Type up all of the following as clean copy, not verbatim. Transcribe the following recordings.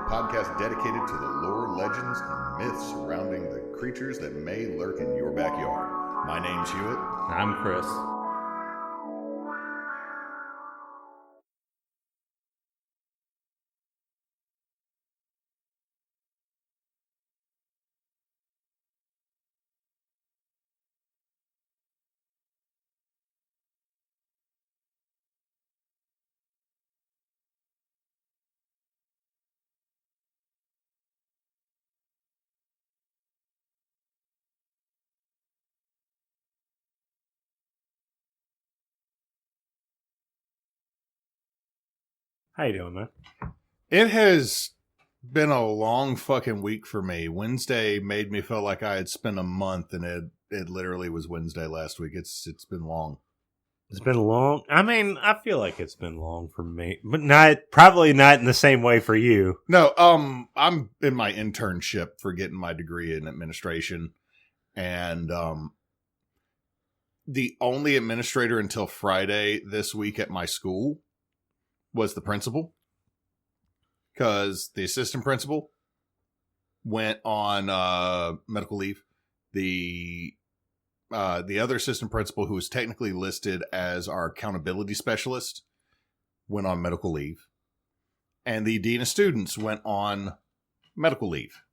podcast dedicated to the lore, legends, and myths surrounding the creatures that may lurk in your backyard. My name's Hewitt. I'm Chris. How you doing, man? It has been a long fucking week for me. Wednesday made me feel like I had spent a month, and it literally was Wednesday last week. It's been long. It's been long. I mean, I feel like it's been long for me, but probably not in the same way for you. No, I'm in my internship for getting my degree in administration, and the only administrator until Friday this week at my school was the principal, because the assistant principal went on medical leave. The other assistant principal, who is technically listed as our accountability specialist, went on medical leave. And the dean of students went on medical leave.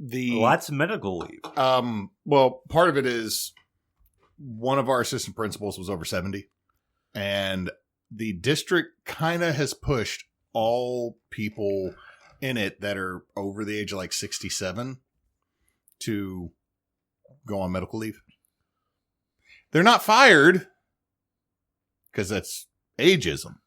Lots of medical leave. Well, part of it is one of our assistant principals was over 70. And the district kind of has pushed all people in it that are over the age of like 67 to go on medical leave. They're not fired, because that's ageism.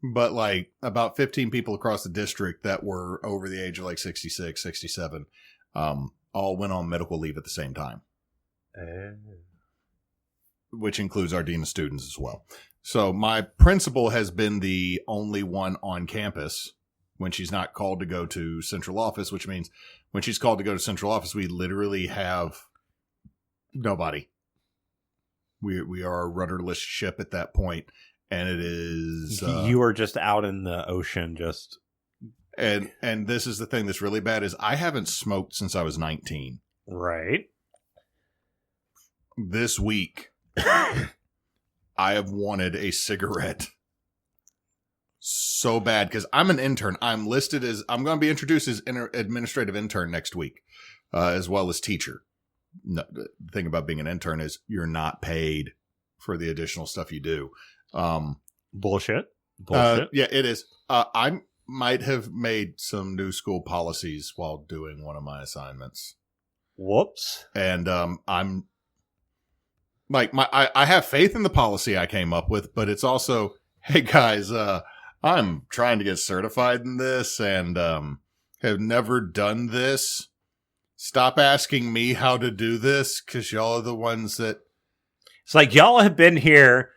But like about 15 people across the district that were over the age of like 66, 67, all went on medical leave at the same time. Which includes our dean of students as well. So my principal has been the only one on campus when she's not called to go to central office, which means when she's called to go to central office, we literally have nobody. We are a rudderless ship at that point, and it is... you are just out in the ocean, just... And this is the thing that's really bad, is I haven't smoked since I was 19. Right. This week... I have wanted a cigarette so bad, because I'm an intern. I'm going to be introduced as administrative intern next week, as well as teacher. No, the thing about being an intern is you're not paid for the additional stuff you do. Bullshit. Yeah, it is. I might have made some new school policies while doing one of my assignments. Whoops. And I'm like, I have faith in the policy I came up with, but it's also, hey guys, I'm trying to get certified in this and have never done this. Stop asking me how to do this, because y'all are the ones that... It's like, y'all have been here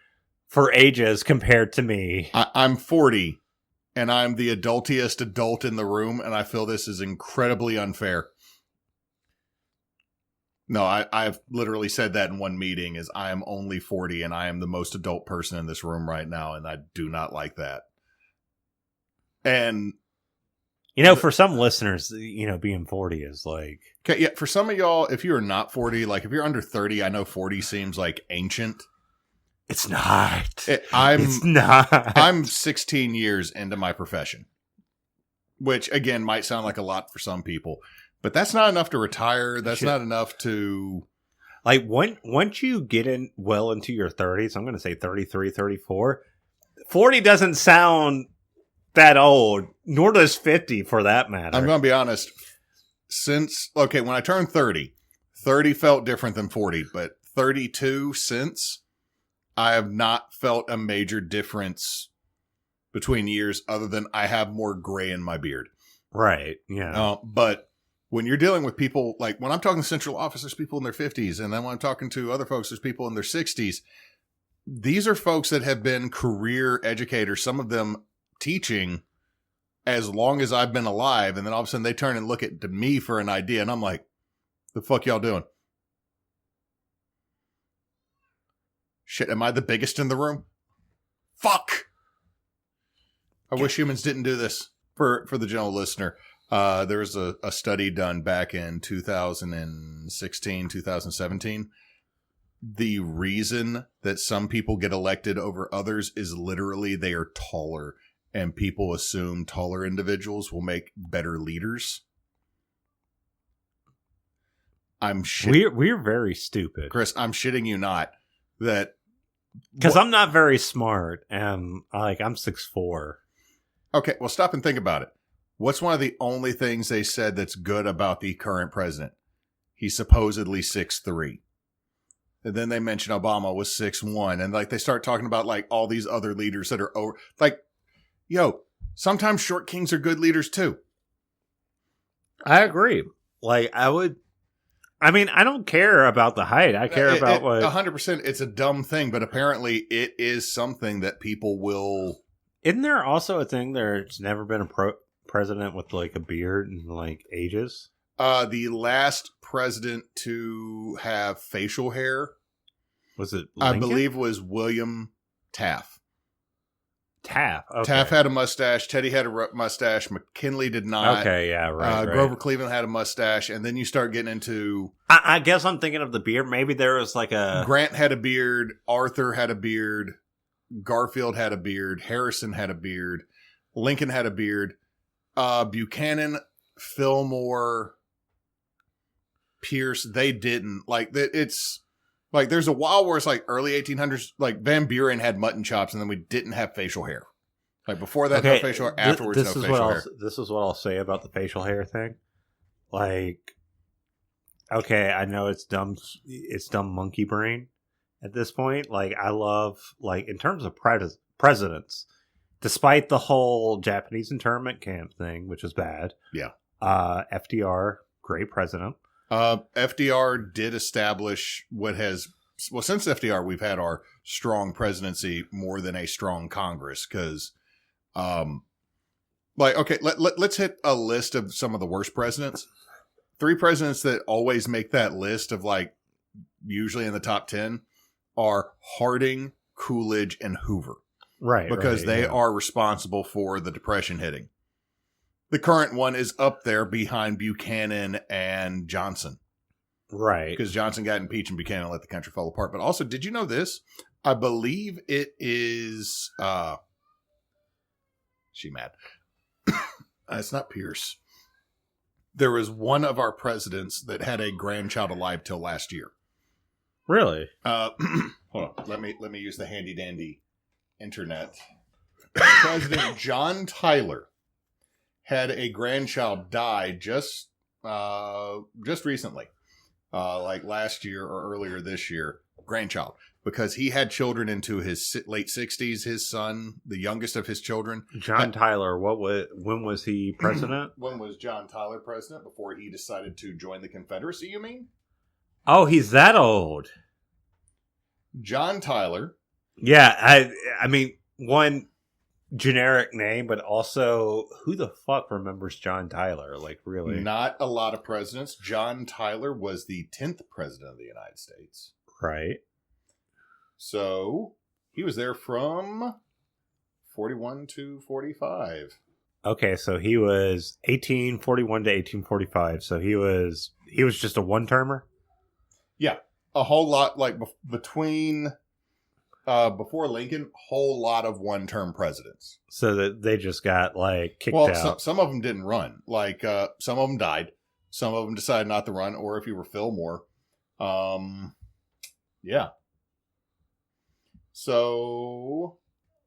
for ages compared to me. I'm 40, and I'm the adultiest adult in the room, and I feel this is incredibly unfair. No, I've literally said that in one meeting, is I am only 40 and I am the most adult person in this room right now, and I do not like that. And for some listeners, being 40 is like... Okay, yeah, for some of y'all, if you are not 40, like if you're under 30, I know 40 seems like ancient. It's not. It's not. I'm 16 years into my profession, which again might sound like a lot for some people. But that's not enough to retire. That's not enough to... Like, once you get well into your 30s, I'm going to say 33, 34, 40 doesn't sound that old, nor does 50 for that matter. I'm going to be honest. When I turned 30 felt different than 40, but 32 since, I have not felt a major difference between years, other than I have more gray in my beard. Right, yeah. But... when you're dealing with people, like when I'm talking to central office, there's people in their 50s. And then when I'm talking to other folks, there's people in their 60s. These are folks that have been career educators, some of them teaching as long as I've been alive. And then all of a sudden they turn and look at me for an idea. And I'm like, the fuck y'all doing? Shit, am I the biggest in the room? Fuck. I wish humans didn't do this. For the general listener, there was a study done back in 2016, 2017. The reason that some people get elected over others is literally they are taller, and people assume taller individuals will make better leaders. We're very stupid, Chris. I'm shitting you not. That because I'm not very smart, and I'm 6'4". Okay, well, stop and think about it. What's one of the only things they said that's good about the current president? He's supposedly 6'3". And then they mentioned Obama was 6'1". And they start talking about all these other leaders that are over. Sometimes short kings are good leaders too. I agree. I don't care about the height. I care about what 100%. It's a dumb thing, but apparently it is something that people will. Isn't there also a thing there's never been a president with a beard in ages? The last president to have facial hair was it Lincoln? I believe was William Taft. Taft. Okay. Taft had a mustache. Teddy had a mustache. McKinley did not. Okay, yeah, right. Grover Cleveland had a mustache, and then you start getting into. I guess I'm thinking of the beard. Maybe there was a Grant had a beard. Arthur had a beard. Garfield had a beard. Harrison had a beard. Lincoln had a beard. Buchanan, Fillmore, Pierce, they didn't. It's there's a while where it's early 1800s. Van Buren had mutton chops, and then we didn't have facial hair. Before that, no facial hair. Afterwards, no facial hair. This is what I'll say about the facial hair thing. Okay, I know it's dumb. It's dumb monkey brain. At this point, I love, in terms of presidents, despite the whole Japanese internment camp thing, which is bad. Yeah. FDR, great president. FDR did establish since FDR, we've had our strong presidency more than a strong Congress. Cause, okay, let's hit a list of some of the worst presidents. 3 presidents that always make that list of usually in the top 10 are Harding, Coolidge, and Hoover. Right. Because they are responsible for the Depression hitting. The current one is up there behind Buchanan and Johnson. Right. Because Johnson got impeached and Buchanan let the country fall apart. But also, did you know this? I believe it is... she mad. It's not Pierce. There was one of our presidents that had a grandchild alive till last year. Really? Hold on. Let me use the handy dandy internet. President John Tyler had a grandchild die just recently, last year or earlier this year. Grandchild, because he had children into his late 60s. His son, the youngest of his children, John Tyler. When was he president? When was John Tyler president? Before he decided to join the Confederacy, you mean? Oh, he's that old. John Tyler. Yeah, I mean, one generic name, but also, who the fuck remembers John Tyler? Really? Not a lot of presidents. John Tyler was the 10th president of the United States. Right. So, he was there from 41 to 45. Okay, so he was 1841 to 1845. So he was just a one-termer? Yeah. A whole lot, between before Lincoln, whole lot of one-term presidents. So that they just got kicked out. Well, some of them didn't run. Some of them died. Some of them decided not to run. Or if you were Fillmore, yeah. So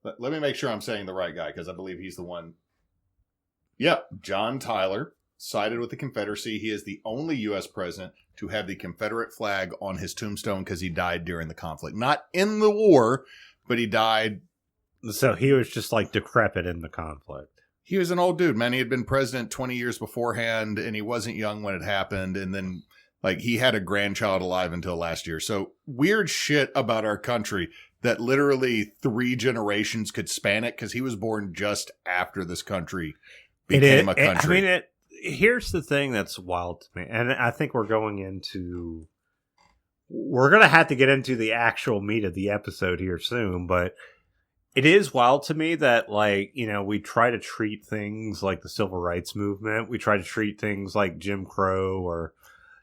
let me make sure I'm saying the right guy because I believe he's the one. Yeah, John Tyler sided with the Confederacy. He is the only U.S. president to have the Confederate flag on his tombstone because he died during the conflict. Not in the war, but he died. So he was just decrepit in the conflict. He was an old dude, man. He had been president 20 years beforehand, and he wasn't young when it happened. And then, he had a grandchild alive until last year. So weird shit about our country that literally 3 generations could span it because he was born just after this country became a country. Here's the thing that's wild to me, and I think we're going to have to get into the actual meat of the episode here soon, but It is wild to me that, like, we try to treat things like the civil rights movement. We try to treat things like Jim Crow or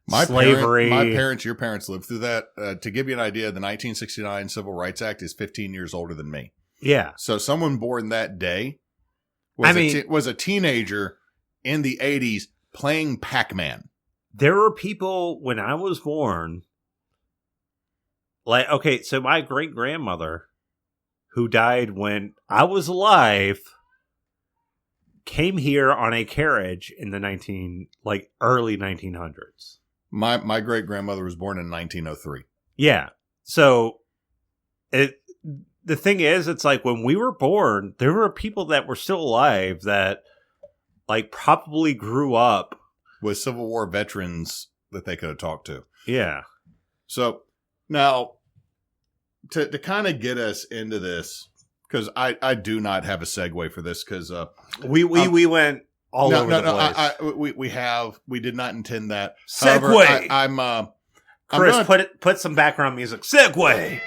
slavery. Your parents lived through that. To give you an idea, the 1969 Civil Rights Act is 15 years older than me. Yeah. So someone born that day was a teenager in the 80s playing Pac-Man. There were people when I was born, like, okay, so my great-grandmother, who died when I was alive, came here on a carriage in the early 1900s. My great grandmother was born in 1903. Yeah. So the thing is, it's like when we were born, there were people that were still alive that like probably grew up with Civil War veterans that they could have talked to. Yeah. So now to kind of get us into this, because I do not have a segue for this, because we went all over the place. We did not intend that. Segue. However, Chris, put some background music. Segue.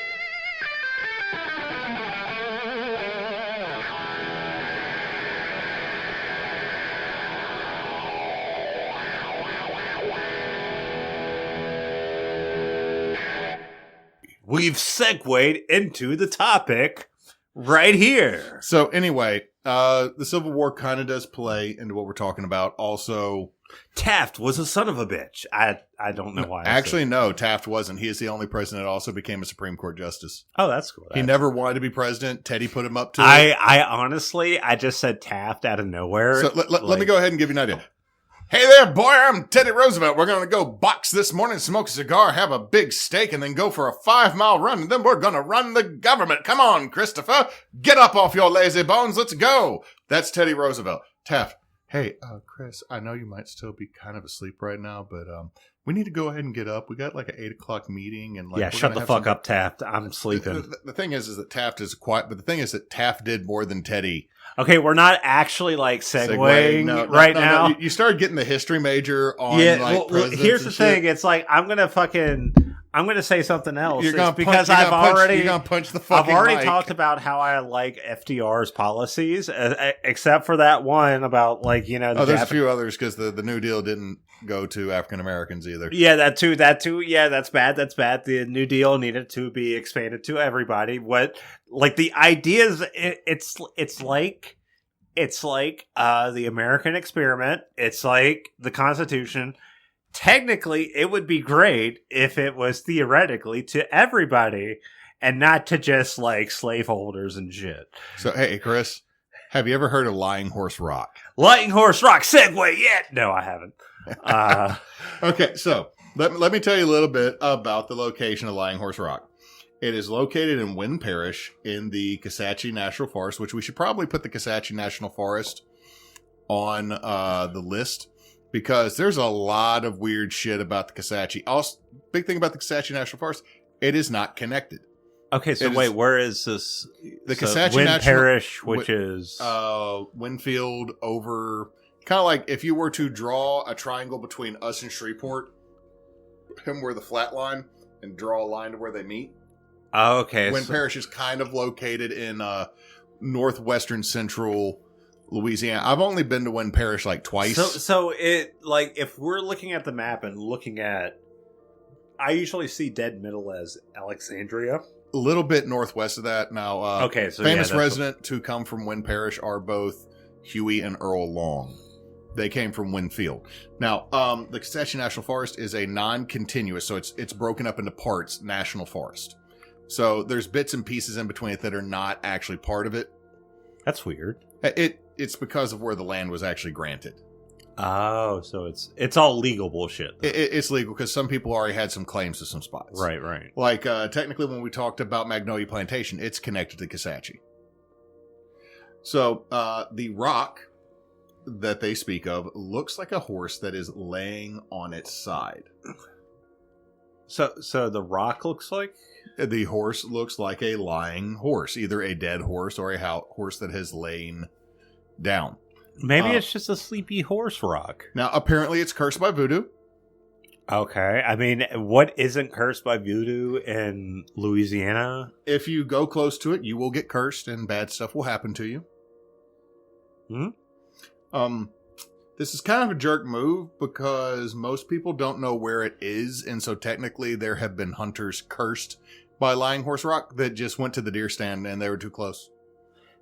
We've segued into the topic right here. So anyway, the Civil War kind of does play into what we're talking about. Also, Taft was a son of a bitch. I don't know why. Actually, no, Taft wasn't. He is the only president that also became a Supreme Court justice. Oh, that's cool. He never wanted to be president. Teddy put him up to it. I honestly, I just said Taft out of nowhere. So let me go ahead and give you an idea. Hey there, boy, I'm Teddy Roosevelt. We're going to go box this morning, smoke a cigar, have a big steak, and then go for a 5-mile run, and then we're going to run the government. Come on, Christopher. Get up off your lazy bones. Let's go. That's Teddy Roosevelt. Taft. Hey, Chris, I know you might still be kind of asleep right now, but we need to go ahead and get up. We got like an 8 o'clock meeting. And yeah, shut the fuck up, Taft. I'm sleeping. The thing is that Taft is quiet, but the thing is that Taft did more than Teddy. Okay, we're not actually like segueing now. You started getting the history major on here's the thing. It's like I'm gonna say something else. I've already talked about how I like FDR's policies, except for that one about there's a few others because the New Deal didn't go to African Americans either. Yeah, that too. Yeah, that's bad. The New Deal needed to be expanded to everybody. The ideas? It's like the American experiment. It's like the Constitution. Technically, it would be great if it was theoretically to everybody and not to just like slaveholders and shit. So, hey, Chris, have you ever heard of Lying Horse Rock? Lying Horse Rock, segue yet? No, I haven't. Okay, so let me tell you a little bit about the location of Lying Horse Rock. It is located in Wynn Parish in the Kisatchie National Forest, which we should probably put the Kisatchie National Forest on the list. Because there's a lot of weird shit about the Kisatchie. Also, big thing about the Kisatchie National Forest, it is not connected. Okay, so where is this? The Kisatchie Wynn National Parish, which is Winfield over, kind of like if you were to draw a triangle between us and Shreveport, and where the flat line, and draw a line to where they meet. Oh, okay. Wynn Parish is kind of located in northwestern central Louisiana. I've only been to Wynn Parish like twice. So it if we're looking at the map and looking at, I usually see dead middle as Alexandria. A little bit northwest of that. Now, okay, so famous residents who come from Wynn Parish are both Huey and Earl Long. They came from Winfield. Now, the Kisatchie National Forest is a non-continuous, so it's broken up into parts, national forest. So there's bits and pieces in between it that are not actually part of it. That's weird. It's because of where the land was actually granted. Oh, so it's all legal bullshit. It's legal because some people already had some claims to some spots. Right. Like, technically when we talked about Magnolia Plantation, it's connected to Kisatchie. So, the rock that they speak of looks like a horse that is laying on its side. So the rock looks like? The horse looks like a lying horse, either a dead horse or a horse that has lain down. Maybe it's just a sleepy horse rock. Now, apparently it's cursed by voodoo. Okay. I mean, what isn't cursed by voodoo in Louisiana? If you go close to it, you will get cursed and bad stuff will happen to you. This is kind of a jerk move because most people don't know where it is, and so technically there have been hunters cursed by Lying Horse Rock that just went to the deer stand and they were too close.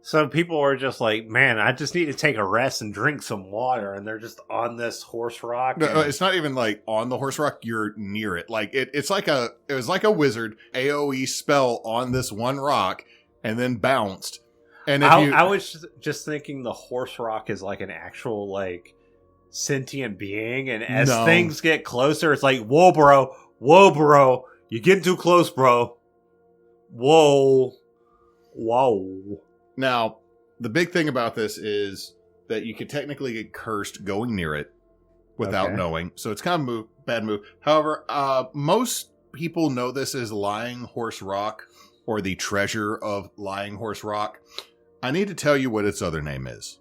So people are just like, man, I just need to take a rest and drink some water, and they're just on this horse rock. No, it's not even like on the horse rock, you're near it. Like it was like a wizard AoE spell on this one rock and then bounced. And if I was just thinking the horse rock is like an actual like sentient being, and as things get closer, it's like, whoa, bro, you're getting too close, bro. Whoa. Now, the big thing about this is that you could technically get cursed going near it without knowing. So it's kind of bad move. However, most people know this as Lying Horse Rock or the treasure of Lying Horse Rock. I need to tell you what its other name is.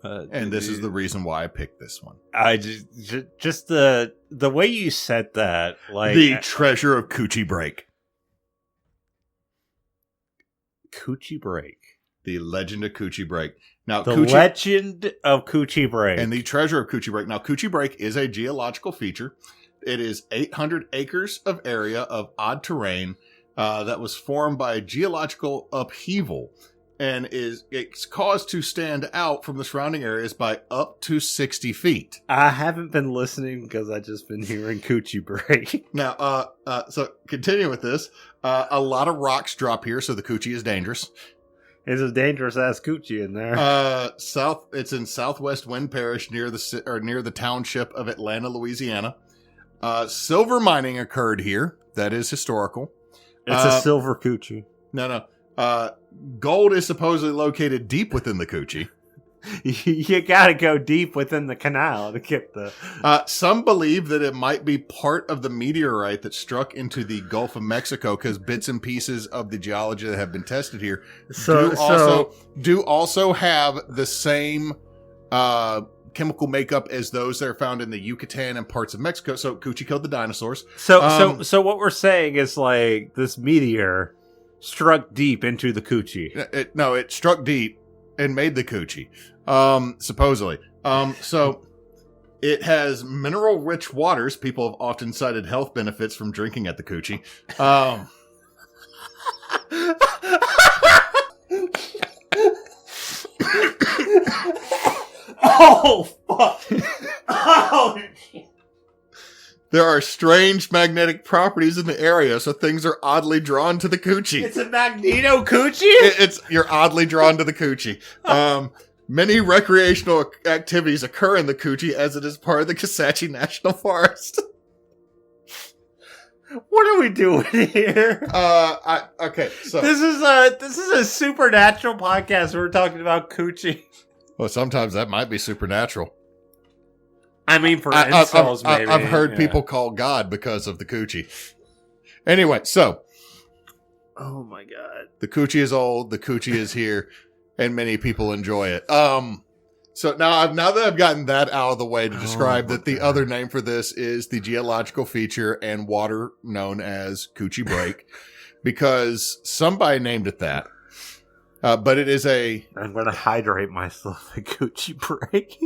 And this is the reason why I picked this one. I just the way you said that, like the treasure of Coochie Brake. Coochie Brake. The legend of Coochie Brake. Now, legend of Coochie Brake. And the treasure of Coochie Brake. Now, Coochie Brake is a geological feature. It is 800 acres of area of odd terrain that was formed by geological upheaval. And it's caused to stand out from the surrounding areas by up to 60 feet. I haven't been listening because I've just been hearing Coochie Brake. Now, so continue with this. A lot of rocks drop here, so the coochie is dangerous. It's a dangerous ass coochie in there. It's in Southwest Wind Parish near the township of Atlanta, Louisiana. Silver mining occurred here. That is historical. It's a silver coochie. No. Gold is supposedly located deep within the coochie. You gotta go deep within the canal to get the... Some believe that it might be part of the meteorite that struck into the Gulf of Mexico, because bits and pieces of the geology that have been tested here do also have the same chemical makeup as those that are found in the Yucatan and parts of Mexico. So Coochie killed the dinosaurs. So what we're saying is, like, this meteor struck deep into the coochie. It struck deep and made the coochie, supposedly. So it has mineral-rich waters. People have often cited health benefits from drinking at the coochie. Oh, fuck. Oh, shit. There are strange magnetic properties in the area, so things are oddly drawn to the coochie. It's a magneto coochie? You're oddly drawn to the coochie. Many recreational activities occur in the coochie as it is part of the Kisatchie National Forest. What are we doing here? Okay, so this is a supernatural podcast where we're talking about coochie. Well, sometimes that might be supernatural. I mean, for incels, maybe. I've heard people call God because of the coochie. Anyway, so. Oh my God. The coochie is old, the coochie is here, and many people enjoy it. So now that I've gotten that out of the way to describe that the other name for this is the geological feature and water known as Coochie Brake, because somebody named it that. But it is I'm going to hydrate myself at Coochie Brake.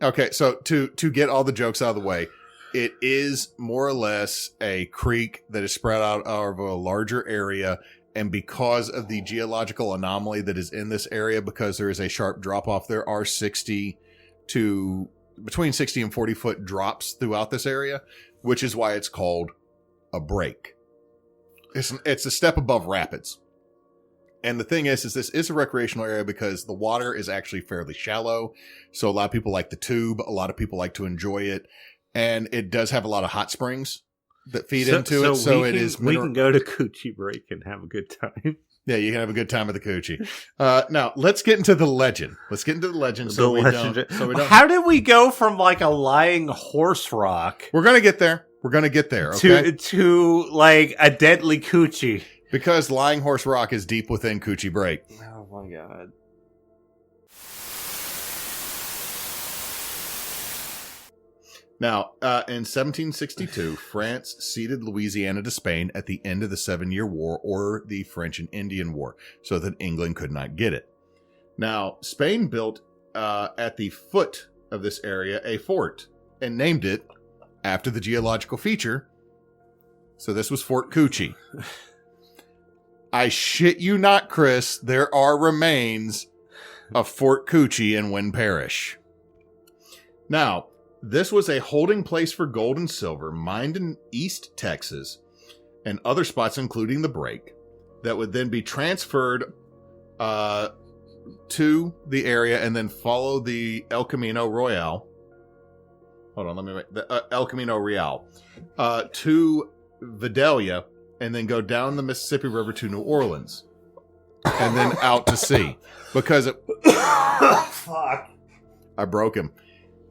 Okay, so to get all the jokes out of the way, it is more or less a creek that is spread out over a larger area, and because of the geological anomaly that is in this area, because there is a sharp drop-off, there are between 60 and 40-foot drops throughout this area, which is why it's called a break. It's a step above rapids. And the thing is this is a recreational area because the water is actually fairly shallow. So a lot of people like the tube. A lot of people like to enjoy it. And it does have a lot of hot springs that feed into it. So we can go to Coochie Brake and have a good time. Yeah, you can have a good time at the coochie. Now, let's get into the legend. How did we go from like a lying horse rock? We're going to get there. Okay? To like a deadly coochie. Because Lying Horse Rock is deep within Coochie Brake. Oh my God. Now, in 1762, France ceded Louisiana to Spain at the end of the 7-Year War, or the French and Indian War, so that England could not get it. Now, Spain built at the foot of this area a fort and named it after the geological feature. So this was Fort Coochie. I shit you not, Chris, there are remains of Fort Coochie in Wynn Parish. Now, this was a holding place for gold and silver mined in East Texas and other spots, including the Brake, that would then be transferred to the area and then follow the El Camino Royale. Hold on, let me make the El Camino Real to Vidalia, and then go down the Mississippi River to New Orleans, and then out to sea. Because it, fuck, I broke him.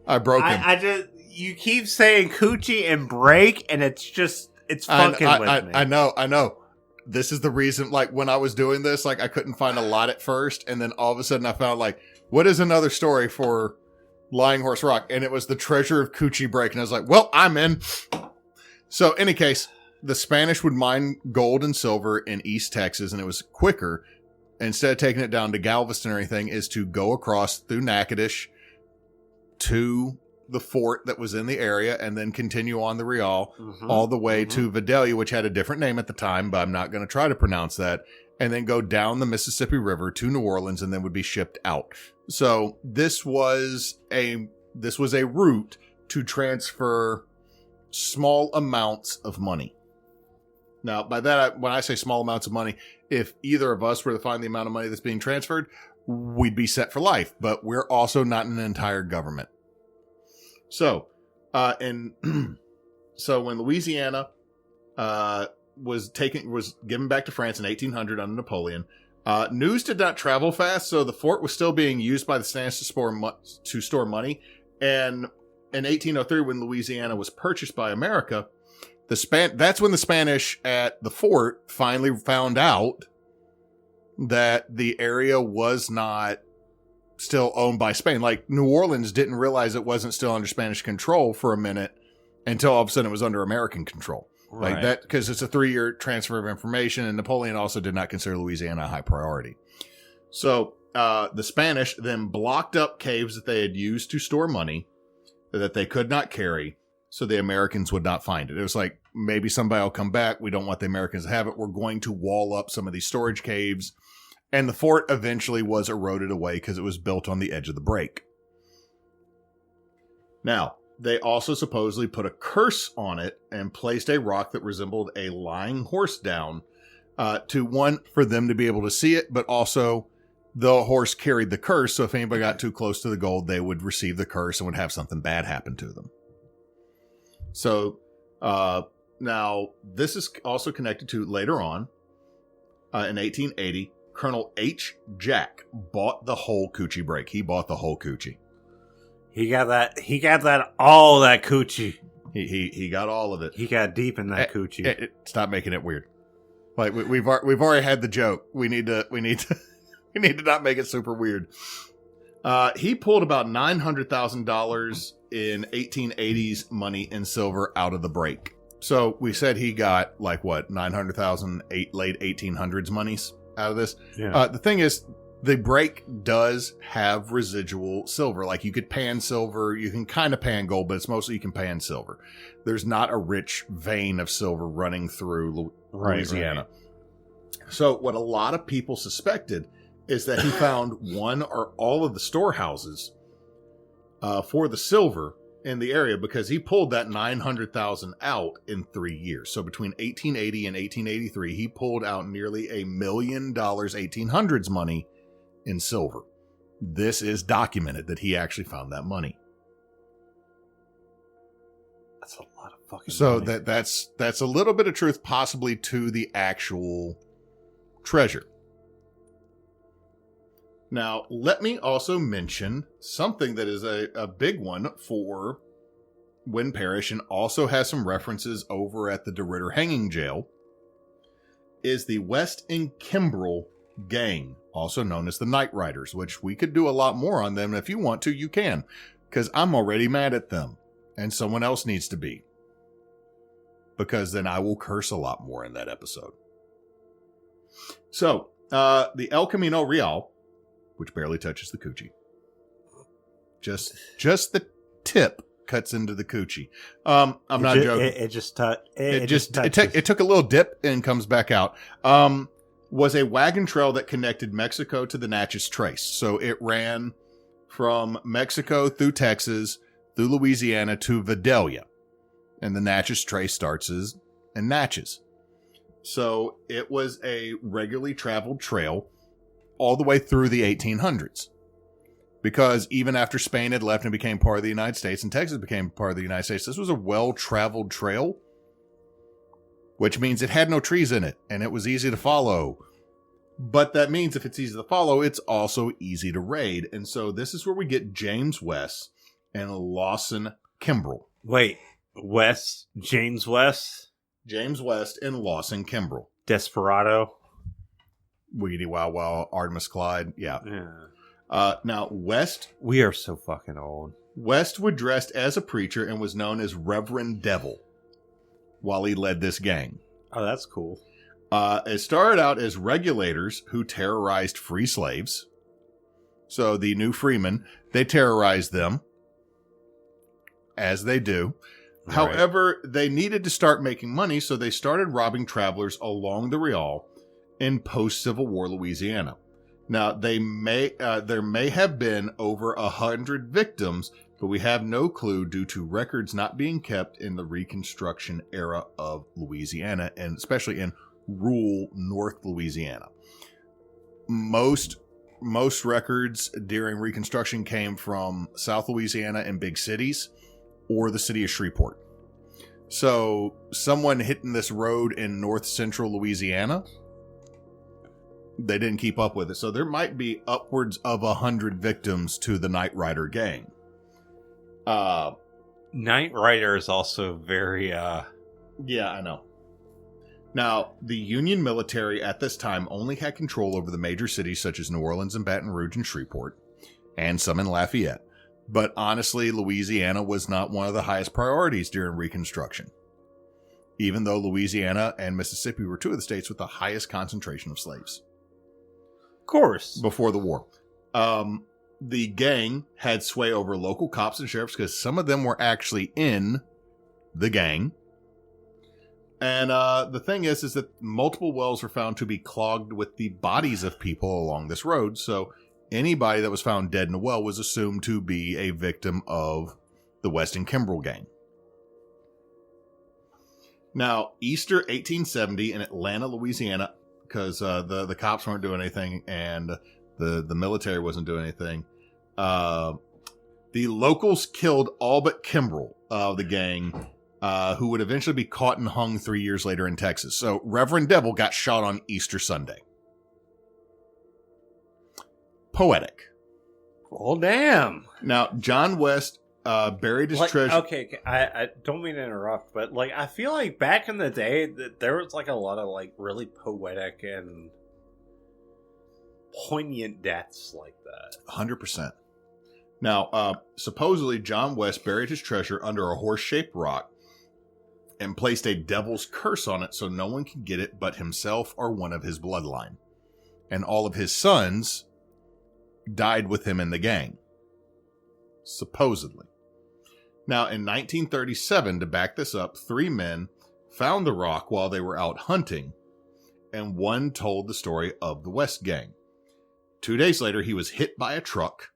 I just, you keep saying Coochie and Brake, and it's fucking with me. I know. This is the reason, like, when I was doing this, like, I couldn't find a lot at first, and then all of a sudden I found, like, what is another story for Lying Horse Rock? And it was the treasure of Coochie Brake, and I was like, well, I'm in. So, any case, the Spanish would mine gold and silver in East Texas, and it was quicker, instead of taking it down to Galveston or anything, is to go across through Natchitoches to the fort that was in the area, and then continue on the Real all the way to Vidalia, which had a different name at the time, but I'm not going to try to pronounce that, and then go down the Mississippi River to New Orleans, and then would be shipped out. So this was a route to transfer small amounts of money. Now, by that, when I say small amounts of money, if either of us were to find the amount of money that's being transferred, we'd be set for life. But we're also not an entire government. So, so when Louisiana was given back to France in 1800 under Napoleon, news did not travel fast, so the fort was still being used by the Spanish to store money. And in 1803, when Louisiana was purchased by America, that's when the Spanish at the fort finally found out that the area was not still owned by Spain. Like, New Orleans didn't realize it wasn't still under Spanish control for a minute until all of a sudden it was under American control. Right. Like that, because it's a 3-year transfer of information, and Napoleon also did not consider Louisiana a high priority. So the Spanish then blocked up caves that they had used to store money that they could not carry, so the Americans would not find it. It was like, maybe somebody will come back. We don't want the Americans to have it. We're going to wall up some of these storage caves. And the fort eventually was eroded away because it was built on the edge of the Brake. Now, they also supposedly put a curse on it and placed a rock that resembled a lying horse down for them to be able to see it, but also the horse carried the curse, so if anybody got too close to the gold, they would receive the curse and would have something bad happen to them. So, now, this is also connected to later on, in 1880, Colonel H. Jack bought the whole Coochie Brake. He bought the whole Coochie. He got all that Coochie. He got all of it. He got deep in that Coochie. Stop making it weird. Like, we've already had the joke. We need to not make it super weird. He pulled about $900,000 in 1880s money and silver out of the Brake. So we said he got like what, 900,000 late 1800s monies out of this. Yeah. The thing is, the Brake does have residual silver. Like, you could pan silver, you can kind of pan gold, but it's mostly you can pan silver. There's not a rich vein of silver running through Louisiana. Right. So what a lot of people suspected is that he found one or all of the storehouses for the silver in the area, because he pulled that 900,000 out in 3 years. So between 1880 and 1883, he pulled out nearly $1 million 1800s money in silver. This is documented that he actually found that money. That's a lot of fucking money. So that's a little bit of truth possibly to the actual treasure. Now, let me also mention something that is a big one for Wynn Parish, and also has some references over at the DeRitter Hanging Jail, is the West and Kimbrell Gang, also known as the Night Riders, which we could do a lot more on them. If you want to, you can, because I'm already mad at them. and someone else needs to be. Because then I will curse a lot more in that episode. So, the El Camino Real, which barely touches the coochie. Just the tip cuts into the coochie. I'm not joking. It took a little dip and comes back out. Was a wagon trail that connected Mexico to the Natchez Trace. So it ran from Mexico through Texas, through Louisiana to Vidalia. And the Natchez Trace starts in Natchez. So it was a regularly traveled trail all the way through the 1800s. Because even after Spain had left and became part of the United States and Texas became part of the United States, this was a well-traveled trail, which means it had no trees in it and it was easy to follow. But that means if it's easy to follow, it's also easy to raid. And so this is where we get James West and Lawson Kimbrell. Wait, James West? James West and Lawson Kimbrell. Desperado. Wiggity Wow Wow, Artemis Clyde. Yeah. Now, West... We are so fucking old. West was dressed as a preacher and was known as Reverend Devil while he led this gang. Oh, that's cool. It started out as regulators who terrorized free slaves. So the new freemen, they terrorized them, as they do. Right. However, they needed to start making money, so they started robbing travelers along the Real in post-Civil War Louisiana. Now, there may have been over 100 victims, but we have no clue due to records not being kept in the Reconstruction era of Louisiana, and especially in rural North Louisiana. Most records during Reconstruction came from South Louisiana and big cities, or the city of Shreveport. So, someone hitting this road in north central Louisiana, they didn't keep up with it. So there might be upwards of 100 victims to the Night Rider gang. Night Rider is also very... Yeah, I know. Now, the Union military at this time only had control over the major cities such as New Orleans and Baton Rouge and Shreveport, and some in Lafayette. But honestly, Louisiana was not one of the highest priorities during Reconstruction, even though Louisiana and Mississippi were two of the states with the highest concentration of slaves. Of course. Before the war. The gang had sway over local cops and sheriffs because some of them were actually in the gang. And the thing is that multiple wells were found to be clogged with the bodies of people along this road. So anybody that was found dead in a well was assumed to be a victim of the West and Kimbrell gang. Now, Easter 1870 in Atlanta, Louisiana, because the cops weren't doing anything and the military wasn't doing anything. The locals killed all but Kimbrell of the gang, who would eventually be caught and hung 3 years later in Texas. So Reverend Devil got shot on Easter Sunday. Poetic. Oh, damn. Now, John West buried his treasure. Okay, I don't mean to interrupt, but I feel like back in the day that there was a lot of really poetic and poignant deaths like that. 100%. Now, supposedly John West buried his treasure under a horse-shaped rock and placed a devil's curse on it so no one can get it but himself or one of his bloodline. And all of his sons died with him in the gang. Supposedly. Now, in 1937, to back this up, 3 men found the rock while they were out hunting, and one told the story of the West gang. 2 days later, he was hit by a truck.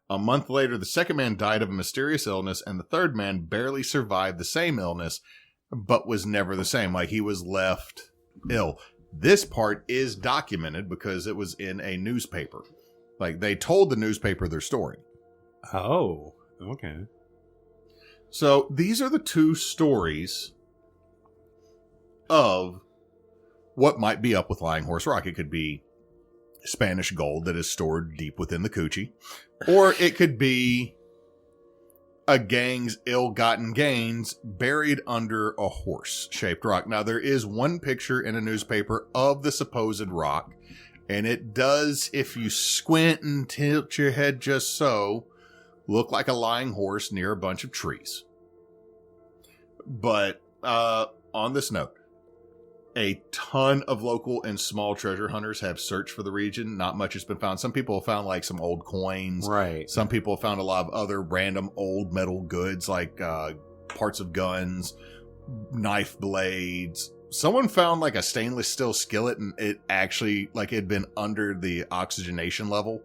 A month later, the second man died of a mysterious illness, and the third man barely survived the same illness, but was never the same. He was left ill. This part is documented because it was in a newspaper. They told the newspaper their story. Oh, okay. So these are the 2 stories of what might be up with Lying Horse Rock. It could be Spanish gold that is stored deep within the coochie, or it could be a gang's ill-gotten gains buried under a horse-shaped rock. Now, there is one picture in a newspaper of the supposed rock, and it does, if you squint and tilt your head just so, looked like a lying horse near a bunch of trees. But on this note, a ton of local and small treasure hunters have searched for the region. Not much has been found. Some people have found like some old coins. Right. Some people have found a lot of other random old metal goods like parts of guns, knife blades. Someone found like a stainless steel skillet, and it actually like it had been under the oxygenation level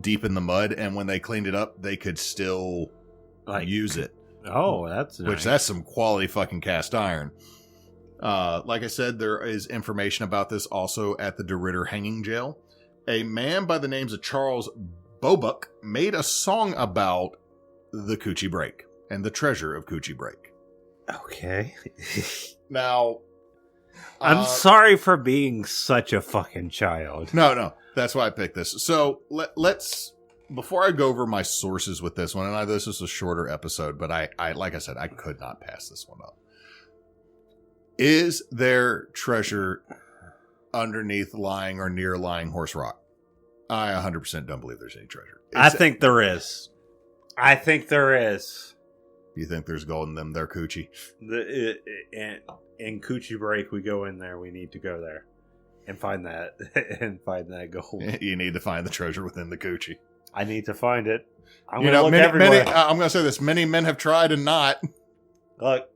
deep in the mud, and when they cleaned it up, they could still use it. Oh, that's nice. Which that's some quality fucking cast iron. Like I said, there is information about this also at the DeRidder hanging jail. A man by the names of Charles Bobuck made a song about the Coochie Brake and the treasure of Coochie Brake. Okay. Now, I'm sorry for being such a fucking child. No, that's why I picked this. So let's, before I go over my sources with this one, and I know this is a shorter episode, but I like I said, I could not pass this one up. Is there treasure underneath lying or near lying horse rock? I 100% don't believe there's any treasure. I think there is. You think there's gold in them there, Coochie? In Coochie Brake, we go in there. We need to go there and find that gold. You need to find the treasure within the Coochie. I need to find it. I'm going to look everywhere. I'm going to say this. Many men have tried and not. Look,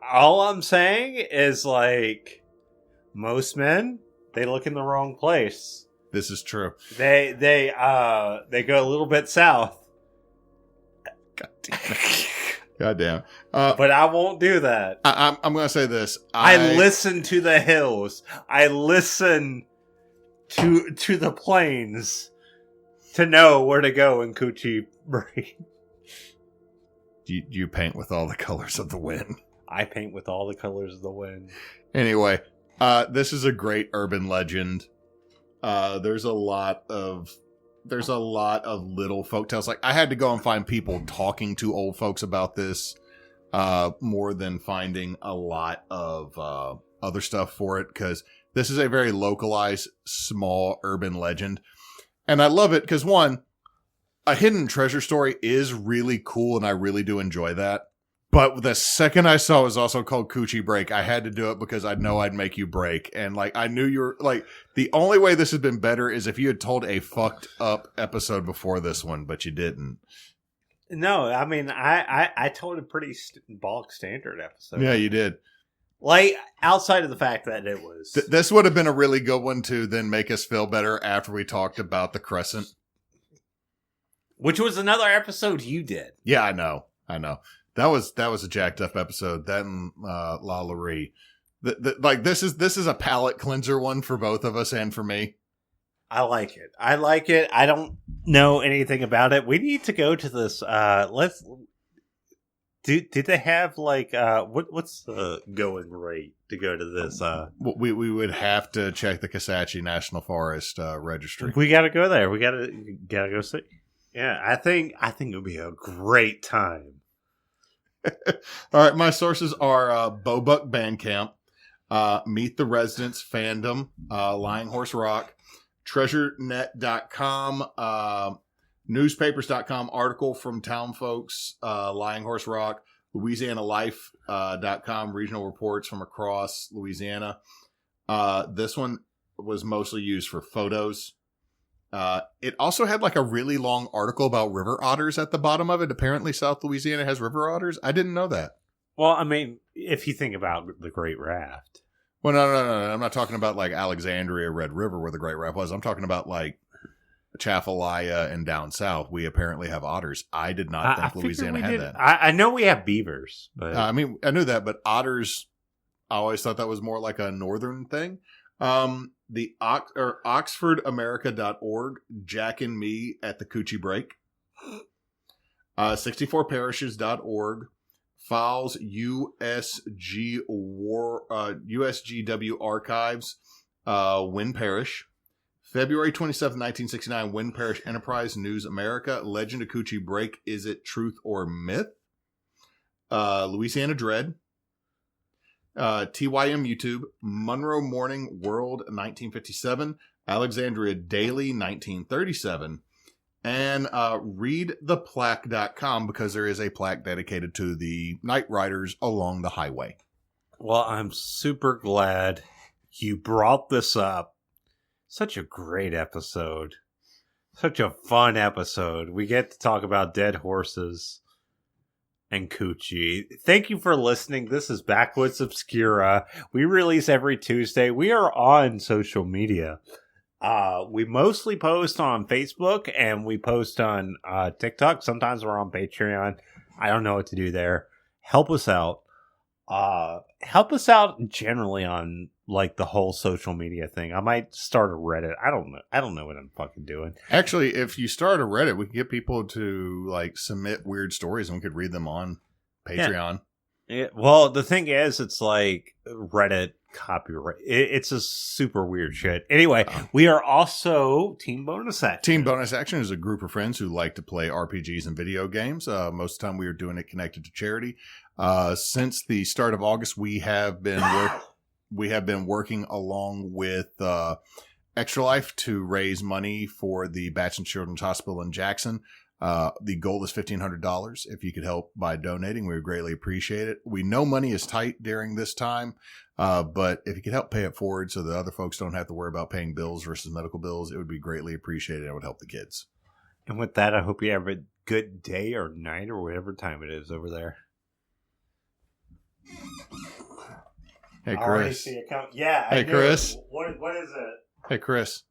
all I'm saying is like most men, they look in the wrong place. This is true. They go a little bit south. God damn it. God damn. But I won't do that. I'm going to say this. I listen to the hills. I listen to the plains to know where to go in Coochie Brake. You paint with all the colors of the wind. I paint with all the colors of the wind. Anyway, this is a great urban legend. There's a lot of little folktales. Like I had to go and find people talking to old folks about this, more than finding a lot of other stuff for it, because this is a very localized, small urban legend, and I love it because one, a hidden treasure story is really cool, and I really do enjoy that. But the second I saw it was also called Coochie Brake, I had to do it because I know I'd make you break. And like, I knew you were like, the only way this has been better is if you had told a fucked up episode before this one, but you didn't. No, I mean, I told a pretty bog standard episode. Yeah, you did. Like, outside of the fact that it was. This would have been a really good one to then make us feel better after we talked about the Crescent. Which was another episode you did. Yeah, I know. That was a jacked up episode. That and La Laurie. Like this is a palate cleanser one for both of us and for me. I like it. I don't know anything about it. We need to go to this. Let's. Did they have like what's the going rate to go to this? We would have to check the Kisatchie National Forest registry. We got to go there. We gotta go see. Yeah, I think it would be a great time. All right, my sources are Bobuck Bandcamp, Meet the Residents Fandom, Lying Horse Rock, TreasureNet.com, Newspapers.com, article from Town Folks, Lying Horse Rock, LouisianaLife.com, regional reports from across Louisiana. This one was mostly used for photos. It also had like a really long article about river otters at the bottom of it. Apparently South Louisiana has river otters. I didn't know that. Well, I mean, if you think about the Great Raft. Well, no. I'm not talking about like Alexandria, Red River where the Great Raft was. I'm talking about like Chafalaya and down south. We apparently have otters. I did not think Louisiana had that. I know we have beavers, but I mean, I knew that, but otters, I always thought that was more like a northern thing. The OxfordAmerica.org, Jack and Me at the Coochie Brake, 64parishes.org, Files USGW Archives, Wynn Parish, February 27, 1969, Wynn Parish Enterprise News America, Legend of Coochie Brake, Is It Truth or Myth? Louisiana Dread, TYM YouTube, Monroe Morning World 1957, Alexandria Daily 1937, And readtheplaque.com, because there is a plaque dedicated to the night riders along the highway. Well, I'm super glad you brought this up. Such a great episode. Such a fun episode. We get to talk about dead horses and coochie. Thank you for listening. This is Backwoods Obscura. We release every Tuesday. We are on social media. We mostly post on Facebook and we post on TikTok. Sometimes we're on Patreon. I don't know what to do there. Help us out. Help us out generally on like the whole social media thing. I might start a Reddit. I don't know what I'm fucking doing. Actually, if you start a Reddit, we can get people to like submit weird stories and we could read them on Patreon. Yeah, well, the thing is, it's like Reddit copyright. It's a super weird shit. Anyway, we are also Team Bonus Action. Team Bonus Action is a group of friends who like to play RPGs and video games. Most of the time we are doing it connected to charity. Since the start of August, we have been working along with Extra Life to raise money for the Batson Children's Hospital in Jackson. The goal is $1,500. If you could help by donating, we would greatly appreciate it. We know money is tight during this time, but if you could help pay it forward so that other folks don't have to worry about paying bills versus medical bills, it would be greatly appreciated. It would help the kids. And with that, I hope you have a good day or night or whatever time it is over there. Hey, Chris. Yeah. Hey, Chris. What is it? Hey, Chris.